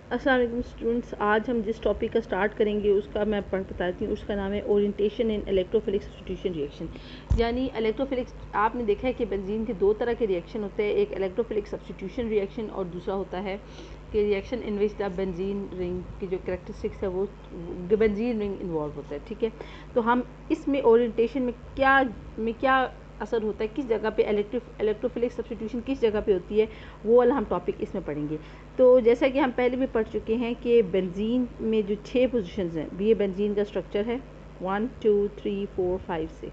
अस्सलाम वालेकुम स्टूडेंट्स, आज हम जिस टॉपिक का स्टार्ट करेंगे उसका मैं बताती हूँ। उसका नाम है ओरिएंटेशन इन इलेक्ट्रोफिलिक सब्स्टिट्यूशन रिएक्शन। यानी इलेक्ट्रोफिलिक, आपने देखा है कि बेंजीन के दो तरह के रिएक्शन होते हैं, एक इलेक्ट्रोफिलिक सब्स्टिट्यूशन रिएक्शन और दूसरा होता है कि reaction in which the benzene ring की जो कैरेक्टरिस्टिक्स है वो बेंजीन रिंग इन्वॉल्व होता है। ठीक है, तो हम इसमें ओरिएंटेशन में क्या असर होता है, किस जगह पे इलेक्ट्रोफिलिक सब्स्टिट्यूशन किस जगह पे होती है, वो वाला हम टॉपिक इसमें पढ़ेंगे। तो जैसा कि हम पहले भी पढ़ चुके हैं कि बेंजीन में जो 6 पोजीशंस हैं, ये बेंजीन का स्ट्रक्चर है 1 2 3 4 5 6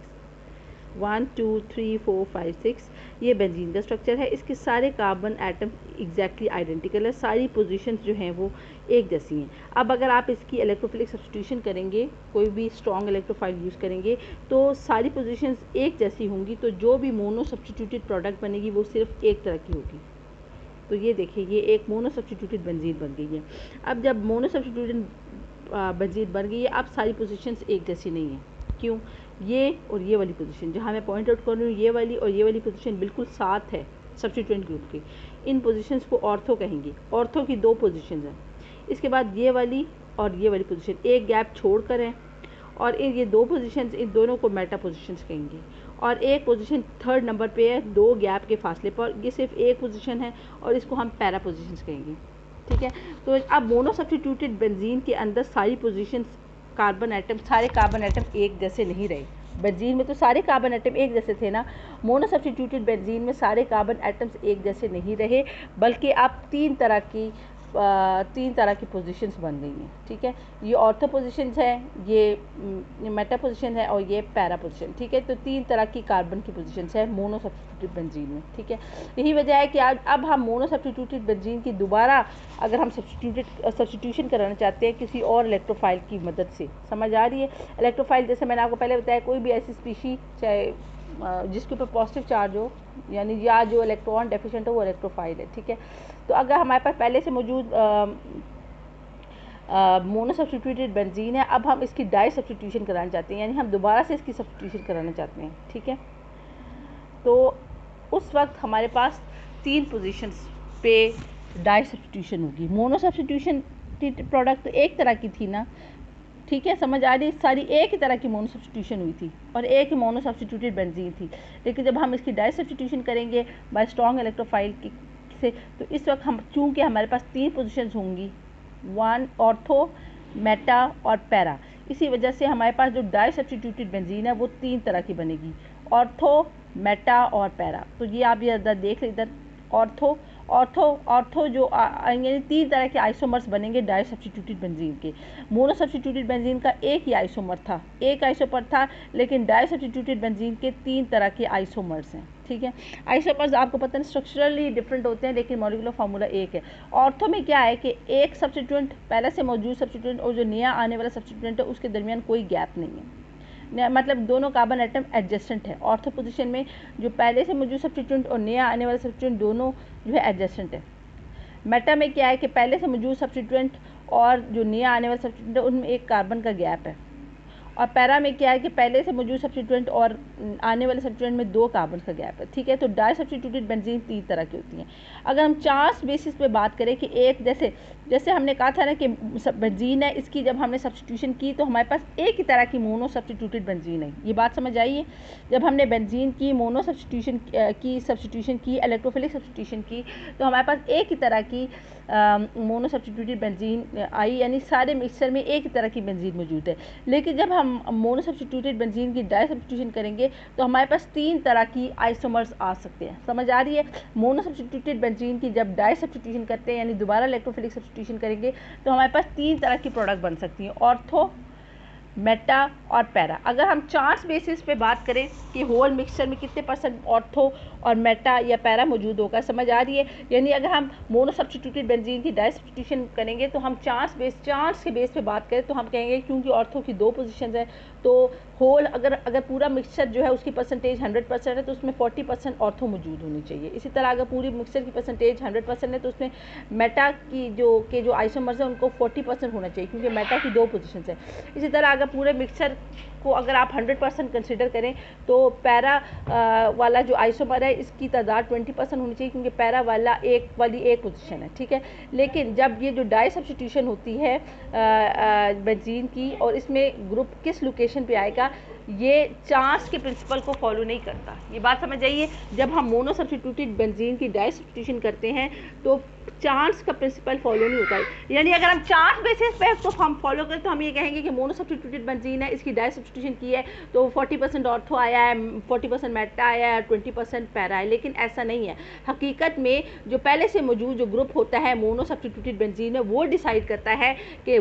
1 2 3 4 5 6 ये बेंजीन का स्ट्रक्चर है। इसके सारे कार्बन एटम एग्जैक्टली आइडेंटिकल है, सारी पोजीशंस जो हैं वो एक जैसी हैं। अब अगर आप इसकी इलेक्ट्रोफिलिक सब्स्टिट्यूशन करेंगे, कोई भी स्ट्रॉन्ग इलेक्ट्रोफाइल यूज़ करेंगे तो सारी पोजीशंस एक जैसी होंगी, तो जो भी मोनो सब्स्टिट्यूटेड प्रोडक्ट बनेगी वो सिर्फ एक तरह की होगी। तो ये देखिए, ये एक मोनो सब्स्टिट्यूटेड बेंजीन बन गई है। अब जब मोनो सब्स्टिट्यूटेड बेंजीन बन गई है, अब सारी पोजीशंस एक जैसी नहीं है। क्यों? ये और ये वाली पोजीशन जहाँ मैं पॉइंट आउट कर रही हूँ, ये वाली और ये वाली पोजीशन बिल्कुल साथ है सब्स्टिट्यूएंट ग्रुप की। इन पोजीशंस को ऑर्थो कहेंगे। ऑर्थो की दो पोजीशंस हैं। इसके बाद ये वाली और ये वाली पोजीशन एक गैप छोड़ कर है, और ये दो पोजीशंस, इन दोनों को मेटा पोजीशंस कहेंगे। और एक पोजीशन थर्ड नंबर पे है, दो गैप के फासले पर, ये सिर्फ एक पोजीशन है और इसको हम पैरा पोजीशंस कहेंगे। ठीक है, तो अब मोनो सब्स्टिट्यूटेड बेंजीन के अंदर सारी पोजीशंस सारे कार्बन एटम एक जैसे नहीं रहे। बेंजीन में तो सारे कार्बन एटम एक जैसे थे ना, मोनो सब्स्टिट्यूटेड बेंजीन में सारे कार्बन एटम्स एक जैसे नहीं रहे, बल्कि अब तीन तरह की पोजीशंस बन गई हैं। ठीक है, ये ऑर्थो पोजीशंस है, ये मेटा पोजीशन है और ये पैरा पोजीशन। ठीक है, तो तीन तरह की कार्बन की पोजीशंस है मोनो सब्स्टिट्यूटेड बेंजीन में। ठीक है, यही वजह है कि अब हम मोनो सब्स्टिट्यूटेड बेंजीन की दोबारा अगर हम सब्स्टिट्यूशन कराना चाहते हैं किसी और इलेक्ट्रोफाइल की मदद से, समझ आ रही है? इलेक्ट्रोफाइल जैसे मैंने आपको पहले बताया, कोई भी ऐसी स्पीशी चाहे जिसके ऊपर पॉजिटिव चार्ज हो, यानी या जो इलेक्ट्रॉन डेफिशिएंट हो, वो इलेक्ट्रोफाइल है। ठीक है, तो अगर हमारे पास पहले से मौजूद मोनो सब्स्टिट्यूटेड बेंजीन है, अब हम इसकी डाई सब्स्टिट्यूशन कराना चाहते हैं, यानी हम दोबारा से इसकी सब्स्टिट्यूशन कराना चाहते हैं। ठीक है, तो उस वक्त हमारे पास तीन पोजीशंस पे डाई सब्स्टिट्यूशन होगी। मोनो सब्स्टिट्यूशन प्रोडक्ट तो एक तरह की थी ना, ठीक है, समझ आ रही? सारी एक ही तरह की मोनो सब्स्टिट्यूशन हुई थी और एक ही मोनो सब्स्टिट्यूटेड बेंजीन थी। लेकिन जब हम इसकी डाई सब्स्टिट्यूशन करेंगे बाय स्ट्रॉन्ग इलेक्ट्रोफाइल से, तो इस वक्त हम चूँकि हमारे पास तीन पोजीशंस होंगी, वन ऑर्थो, मेटा और पैरा, इसी वजह से हमारे पास जो डाई सब्स्टिट्यूटेड बेंजीन है वो तीन तरह की बनेगी, ऑर्थो, मेटा और पैरा। तो ये आप ये इधर देख लें, इधर ऑर्थो ऑर्थो जो यानी तीन तरह के आइसोमर्स बनेंगे डाई सब्स्टिट्यूटेड बेंजीन के। मोनो सब्स्टिट्यूटेड बेंजीन का एक ही आइसोमर था, एक आइसोमर था, लेकिन डाई सब्स्टिट्यूटेड बेंजीन के तीन तरह के आइसोमर्स हैं। ठीक है, आइसोमर्स आपको पता है स्ट्रक्चरली डिफरेंट होते हैं, लेकिन मॉलिक्यूलर फार्मूला एक है। ऑर्थो में क्या है कि एक सब्स्टिट्यूएंट, पहले से मौजूद सब्स्टिट्यूएंट और जो नया आने वाला सब्स्टिट्यूएंट है उसके दरमियान कोई गैप नहीं है, मतलब दोनों कार्बन एटम एडजस्टेंट है। ऑर्थो पोजीशन में जो पहले से मौजूद सब्स्टिट्यूएंट और नया आने वाला सब्स्टिट्यूएंट दोनों जो है एडजस्टेंट है। मेटा में क्या है कि पहले से मौजूद सब्स्टिट्यूएंट और जो नया आने वाला सब्स्टिट्यूएंट है उनमें एक कार्बन का गैप है। और पैरा में क्या है कि पहले से मौजूद सब्स्टिट्यूएंट और आने वाले सब्स्टिट्यूएंट में दो कार्बन का गैप है। ठीक है, तो डाई सब्स्टिट्यूटेड बेंजीन तीन तरह की होती हैं। अगर हम चार्ज बेसिस पे बात करें कि एक जैसे हमने कहा था ना कि बेंजीन है, इसकी जब हमने सब्स्टिट्यूशन की तो हमारे पास एक ही तरह की मोनो सब्स्टिट्यूटेड बेंजीन है। ये बात समझ आई है? जब हमने बेंजीन की मोनो सब्स्टिट्यूशन की इलेक्ट्रोफिलिक सब्स्टिट्यूशन की, तो हमारे पास एक ही तरह की मोनो सब्स्टिट्यूटेड बेंजीन आई, यानी सारे मिक्सचर में एक ही तरह की बेंजीन मौजूद है। लेकिन जब हम मोनो सब्स्टिट्यूटेड बेंजीन की डाई सब्स्टिट्यूशन करेंगे तो हमारे पास तीन तरह की आइसोमर्स आ सकते हैं। समझ आ रही है? मोनो सब्स्टिट्यूटेड बेंजीन की जब डाई सब्स्टिट्यूशन करते हैं, यानी दोबारा इलेक्ट्रोफिलिक सब्स्टिट्यूशन करेंगे, तो हमारे पास तीन तरह की प्रोडक्ट बन सकती हैं, ऑर्थो, मेटा और पैरा। अगर हम चार्ज बेसिस पे बात करें कि होल मिक्सचर में कितने % ऑर्थो और मेटा या पैरा मौजूद होगा, समझ आ रही है? यानी अगर हम मोनो सब्स्टिट्यूटेड बेंजीन की डाई सब्स्टिट्यूशन करेंगे तो हम चार्ज के बेस पे बात करें तो हम कहेंगे क्योंकि ऑर्थो की दो पोजीशंस है तो होल अगर पूरा मिक्सचर जो है उसकी परसेंटेज 100% है तो उसमें 40% ऑर्थो मौजूद होनी चाहिए। इसी तरह अगर पूरी मिक्सचर की परसेंटेज 100% है तो उसमें मेटा की जो आइसोमर्स हैं उनको 40% होना चाहिए, क्योंकि मेटा की 2 पोजीशंस हैं। इसी तरह अगर पूरे मिक्सचर को अगर आप 100% कंसिडर करें तो पैरा वाला जो आइसोमर है इसकी तादाद 20% होनी चाहिए, क्योंकि पैरा वाली एक पोजीशन है, ठीक है। लेकिन जब ये जो डाई सब्स्टिट्यूशन होती है बेंजीन की और इसमें ग्रुप किस लोकेशन पे आएगा, ये चांस के प्रिंसिपल को फॉलो नहीं करता। ये बात समझ आइए, जब हम मोनो सब्स्टिट्यूटेड बेंजीन की डाई सब्स्टिट्यूशन करते हैं तो चांस का प्रिंसिपल फॉलो नहीं होता है। यानी अगर हम चांस बेसिस पे तो हम फॉलो करें तो हम ये कहेंगे कि मोनो सब्स्टिट्यूटेड बेंजीन है, इसकी डाई सब्स्टिट्यूशन की है तो 40% ऑर्थो आया है, 40% मेटा आया है, 20% पैरा है। लेकिन ऐसा नहीं है। हकीकत में जो पहले से मौजूद जो ग्रुप होता है मोनो सब्स्टिट्यूटेड बेंजीन में, वो डिसाइड करता है कि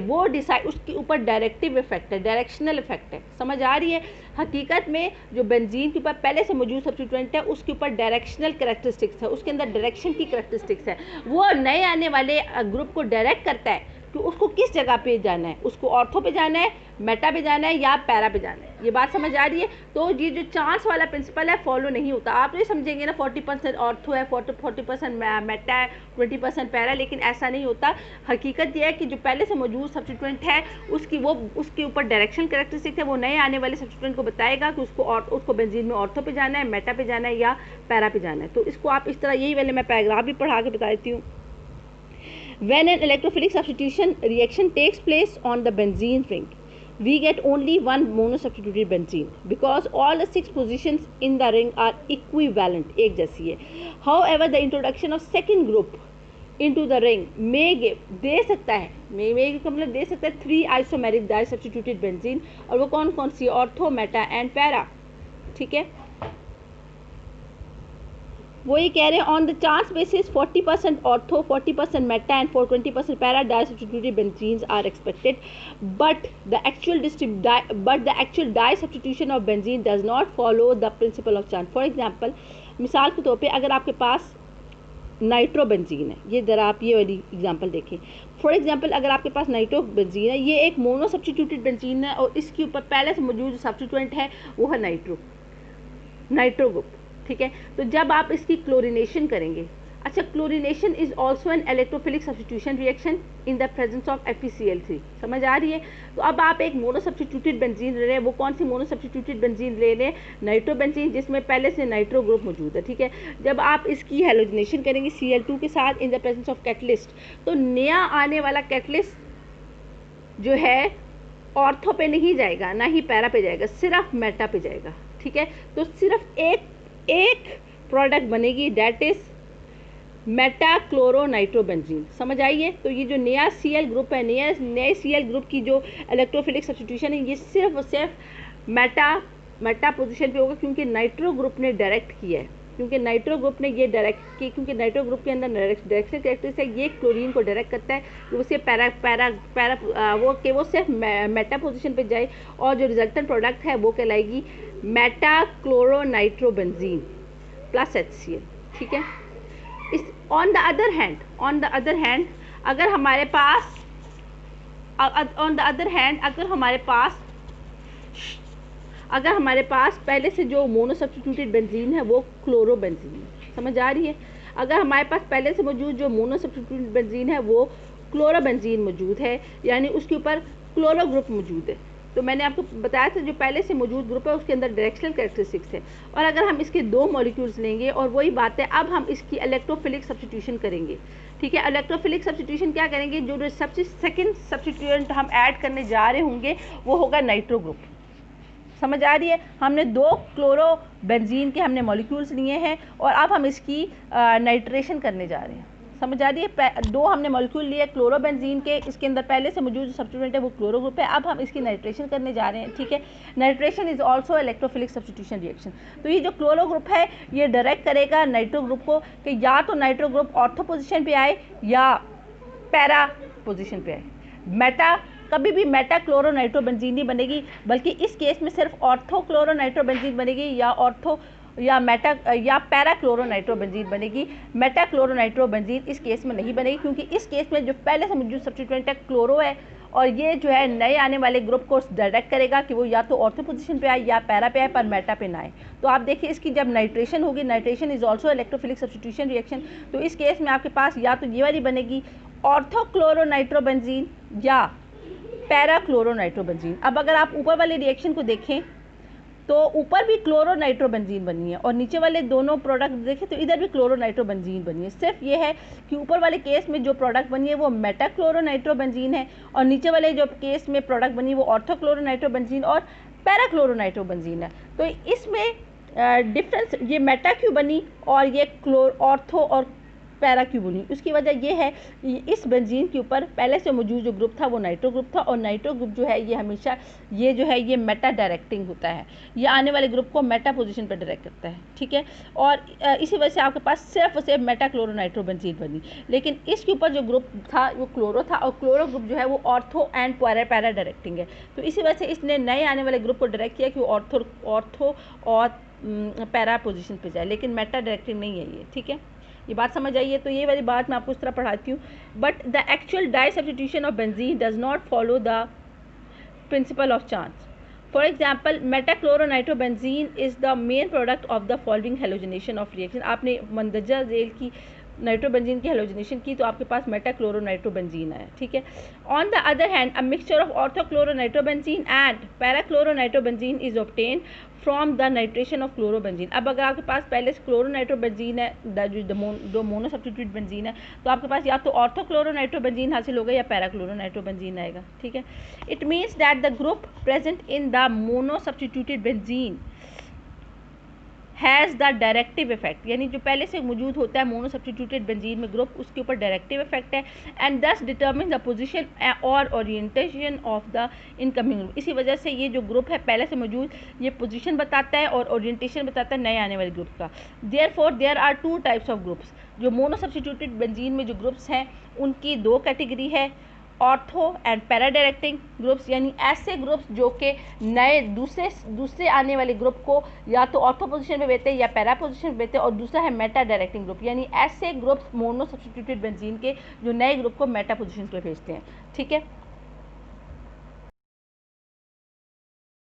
उसके ऊपर डायरेक्टिव इफेक्ट है, डायरेक्शनल इफेक्ट है। समझ आ रही है? हकीकत में जो बेंजीन के ऊपर पहले से मौजूद सब्स्टिट्यूएंट है उसके ऊपर डायरेक्शनल कैरेक्टरिस्टिक्स है, उसके अंदर डायरेक्शन की कैरेक्टरिस्टिक्स है। वो नए आने वाले ग्रुप को डायरेक्ट करता है कि उसको किस जगह पे जाना है, उसको ऑर्थो पे जाना है, मेटा पे जाना है या पैरा पे जाना है। ये बात समझ आ रही है? तो ये जो चांस वाला प्रिंसिपल है फॉलो नहीं होता। आप ये समझेंगे ना 40% ऑर्थो है, 40% मेटा है, 20% पैरा, लेकिन ऐसा नहीं होता। हकीकत ये है कि जो पहले से मौजूद सब्स्टिट्यूएंट है उसके ऊपर डायरेक्शन कैरेक्टरिस्टिक है, वो नए आने वाले सब्स्टिट्यूएंट को बताएगा कि उसको बेंजीन में ऑर्थो पे जाना है, मेटा पे जाना है या पैरा पे जाना है। तो इसको आप इस तरह, यही वाले मैं पैराग्राफ भी पढ़ा के बता देती हूँ। When an electrophilic substitution reaction takes place on the benzene ring, we get only one monosubstituted benzene because all the 6 positions in the ring are equivalent, एक जैसी है। However, the introduction of second group into the ring may give, दे सकता है, may का मतलब दे सकता है 3 isomeric disubstituted benzene, और वो कौन कौन सी? ऑर्थो, मेटा एंड पैरा, ठीक है। वो ये कह रहे हैं on the chance basis 40% ortho, 40% meta and 20% para disubstituted benzenes are expected, but the actual di substitution of benzene does not follow the principle of chance. For example, मिसाल के तौर पे अगर आपके पास नाइट्रो बेंजीन है, ये ज़रा आप ये वाली एग्जांपल देखें। फॉर एग्जांपल, अगर आपके पास नाइट्रो बेंजीन है, ये एक मोनो सब्स्टिट्यूटेड बेंजीन है और इसके ऊपर पहले से मौजूद सब्स्टिट्यूएंट है वो है नाइट्रो ग्रुप, ठीक है। तो जब आप इसकी क्लोरिनेशन करेंगे, अच्छा, chlorination is also an electrophilic substitution reaction in the presence of FeCl3। समझ आ रही है? तो अब आप एक मोनो सब्स्टिट्यूटेड बेंजीन ले रहे हैं। वो कौन सी मोनो सब्स्टिट्यूटेड बेंजीन ले रहे हैं? नाइट्रो बेंजीन, जिसमें पहले से नाइट्रो ग्रुप मौजूद है, ठीक है। जब आप इसकी हैलोजिनेशन करेंगे Cl2 के साथ in the presence of catalyst, तो नया आने वाला कैटलिस्ट जो है ऑर्थो पे नहीं जाएगा, ना ही पैरा पे जाएगा, सिर्फ मेटा पे जाएगा, ठीक है। तो सिर्फ एक प्रोडक्ट बनेगी, that is meta chloro nitrobenzene. समझ आइए? तो ये जो नया Cl ग्रुप है, नए Cl ग्रुप की जो इलेक्ट्रोफिलिक सब्स्टिट्यूशन है, ये सिर्फ और सिर्फ मेटा पोजीशन पे होगा, क्योंकि नाइट्रो ग्रुप ने डायरेक्ट किया है, क्योंकि नाइट्रो ग्रुप ने ये डायरेक्ट की, क्योंकि नाइट्रो ग्रुप के अंदर डायरेक्शन कैरेक्टरिस्टिक है, ये क्लोरीन को डायरेक्ट करता है कि वो सिर्फ वो सिर्फ मेटा पोजीशन पे जाए, और जो रिजल्टेंट प्रोडक्ट है वो कहलाएगी meta chloro nitrobenzene plus HCl, ठीक है। इस ऑन द अदर हैंड अगर हमारे पास पहले से जो मोनो सब्स्टिट्यूटेड बेंजीन है वो क्लोरोबेंजीन है। समझ आ रही है? अगर हमारे पास पहले से मौजूद जो मोनो सब्स्टिट्यूटेड बेंजीन है वो क्लोरोबेंजीन मौजूद है, यानी उसके ऊपर क्लोरो ग्रुप मौजूद है। तो मैंने आपको बताया था जो पहले से मौजूद ग्रुप है उसके अंदर डायरेक्शनल कैरेक्टरिस्टिक्स है। और अगर हम इसके 2 मॉलिक्यूल्स लेंगे, और वही बात है, अब हम इसकी इलेक्ट्रोफिलिक सब्स्टिट्यूशन करेंगे, ठीक है। इलेक्ट्रोफिलिक सब्स्टिट्यूशन क्या करेंगे? जो सबसे सेकंड सब्स्टिट्यूएंट हम ऐड करने जा रहे होंगे वो होगा नाइट्रो ग्रुप। समझ आ रही है? हमने 2 क्लोरो बेंजीन के हमने मॉलिक्यूल्स लिए हैं और अब हम इसकी नाइट्रेशन करने जा रहे हैं। समझ आ रही है? 2 हमने मॉलिक्यूल लिए क्लोरो बेंजीन के, इसके अंदर पहले से मौजूद जो सब्स्टिट्यूएंट है वो क्लोरो ग्रुप है। अब हम इसकी नाइट्रेशन करने जा रहे हैं, ठीक है। Nitration is also electrophilic substitution reaction. तो ये जो क्लोरो ग्रुप है ये डायरेक्ट करेगा नाइट्रो ग्रुप को कि या तो नाइट्रो ग्रुप ऑर्थो पोजिशन पे आए या पैरा पोजिशन पे आए। मेटा कभी भी मेटा क्लोरो नाइट्रोबेंजीन नहीं बनेगी, बल्कि इस केस में सिर्फ ऑर्थो क्लोरो नाइट्रोबेंजीन बनेगी या पैरा क्लोरो नाइट्रोबेंजीन बनेगी। मेटा क्लोरो नाइट्रोबेंजीन इस केस में नहीं बनेगी, क्योंकि इस केस में जो पहले से मौजूद सब्स्टिट्यूएंट है क्लोरो है और ये जो है नए आने वाले ग्रुप को डायरेक्ट करेगा कि वो या तो ऑर्थो पोजीशन पे आए या पैरा पे आए, पर मेटा पे ना आए। तो आप देखिए इसकी जब नाइट्रेशन होगी, nitration is also electrophilic substitution reaction, तो इस केस में आपके पास या तो ये वाली बनेगी ऑर्थोक्लोरोनाइट्रोबेंजीन या पैराक्लोरोनाइट्रोबेंजीन। अब अगर आप ऊपर वाले रिएक्शन को देखें तो ऊपर भी क्लोरोनाइट्रोबेंजीन बनी है और नीचे वाले दोनों प्रोडक्ट देखें तो इधर भी क्लोरोनाइट्रोबेंजीन बनी है। सिर्फ ये है कि ऊपर वाले केस में जो प्रोडक्ट बनी है वो मेटाक्लोरोनाइट्रोबेंजीन है और नीचे वाले जो केस में प्रोडक्ट बनी है वो ऑर्थोक्लोरोनाइट्रोबेंजीन और पैराक्लोरोनाइट्रोबेंजीन है। तो इसमें डिफरेंस ये मेटा क्यों बनी और ये ऑर्थो और पैरा क्यों बनी, उसकी वजह ये है इस बेंजीन के ऊपर पहले से मौजूद जो ग्रुप था वो नाइट्रो ग्रुप था और नाइट्रो ग्रुप जो है ये हमेशा ये जो है ये मेटा डायरेक्टिंग होता है, ये आने वाले ग्रुप को मेटा पोजीशन पर डायरेक्ट करता है, ठीक है। और इसी वजह से आपके पास सिर्फ और सिर्फ मेटा क्लोरोनाइट्रोबेंजीन बनी, लेकिन इसके ऊपर जो ग्रुप था वो क्लोरो था और क्लोरो ग्रुप जो है वो ऑर्थो एंड पैरा डायरेक्टिंग है। तो इसी वजह से इसने नए आने वाले ग्रुप को डायरेक्ट किया कि वो ऑर्थो और पैरा पोजीशन पे जाए, लेकिन मेटा डायरेक्टिंग नहीं है ये, ठीक है। ये बात समझ आई है। तो ये वाली बात मैं आपको इस तरह पढ़ाती हूँ। But the actual di substitution of benzene does not follow the principle of chance. For example metachloronitrobenzene is the main product of the following halogenation of reaction. आपने मंदरजा झेल की नाइट्रोबेंजीन की हेलोजनेशन की तो आपके पास मेटाक्लोरोनाइट्रोबेंजीन आया, ठीक है। On the other hand a mixture of orthochloronitrobenzene and parachloronitrobenzene is obtain from the nitration of chlorobenzene. अब अगर आपके पास पहले से क्लोरोनाइट्रोबेंजीन है जो मोनो सब्स्टिट्यूट बेंजीन है तो आपके पास या तो ऑर्थोक्लोरोनाइट्रोबेंजीन हासिल होगा या पैराक्लोरोनाइट्रोबेंजीन आएगा, ठीक है। It means that the group present in the mono substituted benzene has the directive effect, यानी जो पहले से मौजूद होता है मोनो सब्स्टिट्यूटेड बेंजीन में ग्रुप उसके ऊपर डायरेक्टिव इफेक्ट है एंड दस डिटर्मिन द पोजीशन और orientation of the incoming group. इसी वजह से ये जो ग्रुप है पहले से मौजूद ये पोजीशन बताता है और ओरिएंटेशन बताता है नए आने वाले ग्रुप का। Therefore there are two types of groups. जो मोनो सब्स्टिट्यूटेड बेंजीन में जो ग्रुप्स हैं उनकी दो कैटेगरी है, ortho and para directing groups, यानी ऐसे ग्रुप्स जो कि नए दूसरे आने वाले ग्रुप को या तो ऑर्थो पोजीशन पे भेजते हैं या पैरा पोजीशन पे भेजते हैं, और दूसरा है मेटा डायरेक्टिंग ग्रुप, यानी ऐसे ग्रुप्स मोनो सब्स्टिट्यूटेड बेंजीन के जो नए ग्रुप को मेटा पोजीशन पे भेजते हैं, ठीक है।